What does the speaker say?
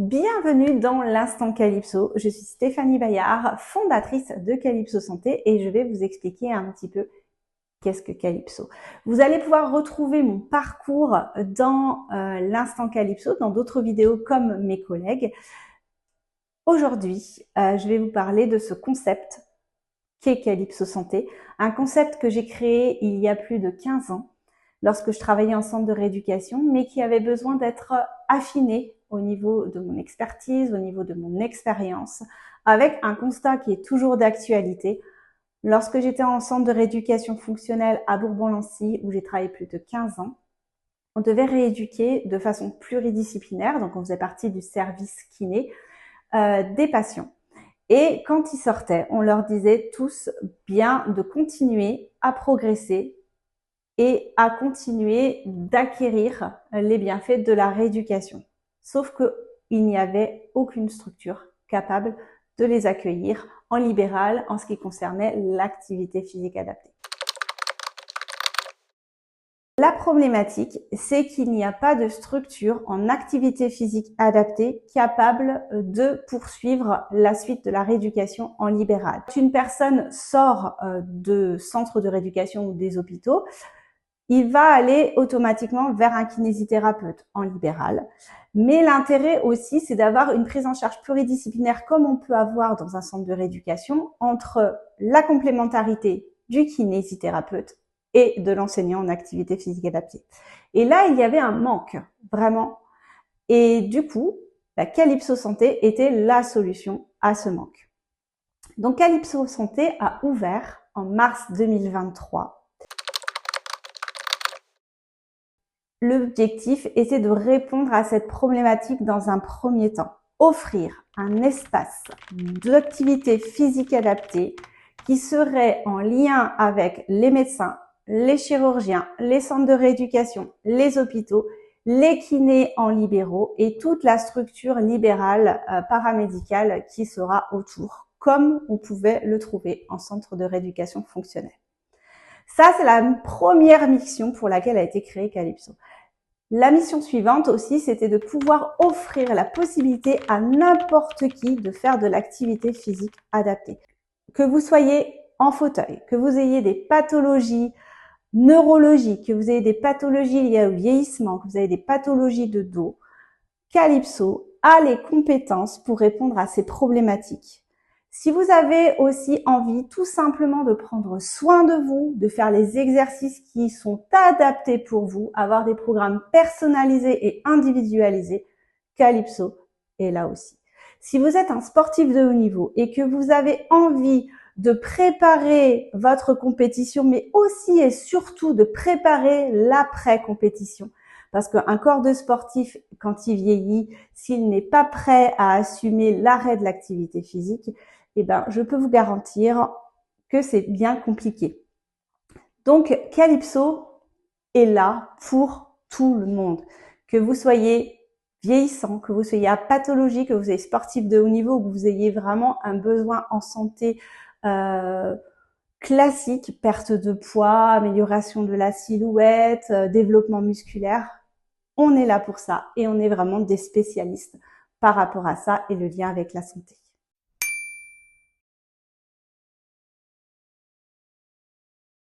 Bienvenue dans l'Instant Calypso. Je suis Stéphanie Bayard, fondatrice de Calypso Santé et je vais vous expliquer un petit peu qu'est-ce que Calypso. Vous allez pouvoir retrouver mon parcours dans l'Instant Calypso, dans d'autres vidéos comme mes collègues. Aujourd'hui, je vais vous parler de ce concept qu'est Calypso Santé, un concept que j'ai créé il y a plus de 15 ans lorsque je travaillais en centre de rééducation, mais qui avait besoin d'être affiné au niveau de mon expertise, au niveau de mon expérience, avec un constat qui est toujours d'actualité. Lorsque j'étais en centre de rééducation fonctionnelle à Bourbon-Lancy, où j'ai travaillé plus de 15 ans, on devait rééduquer de façon pluridisciplinaire, donc on faisait partie du service kiné, des patients. Et quand ils sortaient, on leur disait tous bien de continuer à progresser et à continuer d'acquérir les bienfaits de la rééducation. Sauf qu'il n'y avait aucune structure capable de les accueillir en libéral en ce qui concernait l'activité physique adaptée. La problématique, c'est qu'il n'y a pas de structure en activité physique adaptée capable de poursuivre la suite de la rééducation en libéral. Quand une personne sort de centres de rééducation ou des hôpitaux, il va aller automatiquement vers un kinésithérapeute en libéral. Mais l'intérêt aussi, c'est d'avoir une prise en charge pluridisciplinaire comme on peut avoir dans un centre de rééducation entre la complémentarité du kinésithérapeute et de l'enseignant en activité physique adaptée. Et là, il y avait un manque, vraiment. Et du coup, la Calypso Santé était la solution à ce manque. Donc, Calypso Santé a ouvert en mars 2023. L'objectif était de répondre à cette problématique dans un premier temps. Offrir un espace d'activité physique adaptée qui serait en lien avec les médecins, les chirurgiens, les centres de rééducation, les hôpitaux, les kinés en libéraux et toute la structure libérale paramédicale qui sera autour, comme on pouvait le trouver en centre de rééducation fonctionnelle. Ça, c'est la première mission pour laquelle a été créée Calypso. La mission suivante aussi, c'était de pouvoir offrir la possibilité à n'importe qui de faire de l'activité physique adaptée. Que vous soyez en fauteuil, que vous ayez des pathologies neurologiques, que vous ayez des pathologies liées au vieillissement, que vous ayez des pathologies de dos, Calypso a les compétences pour répondre à ces problématiques. Si vous avez aussi envie tout simplement de prendre soin de vous, de faire les exercices qui sont adaptés pour vous, avoir des programmes personnalisés et individualisés, Calypso est là aussi. Si vous êtes un sportif de haut niveau et que vous avez envie de préparer votre compétition, mais aussi et surtout de préparer l'après-compétition, parce qu'un corps de sportif, quand il vieillit, s'il n'est pas prêt à assumer l'arrêt de l'activité physique, eh ben, je peux vous garantir que c'est bien compliqué. Donc, Calypso est là pour tout le monde. Que vous soyez vieillissant, que vous soyez à pathologie, que vous soyez sportif de haut niveau, que vous ayez vraiment un besoin en santé classique, perte de poids, amélioration de la silhouette, développement musculaire, on est là pour ça et on est vraiment des spécialistes par rapport à ça et le lien avec la santé.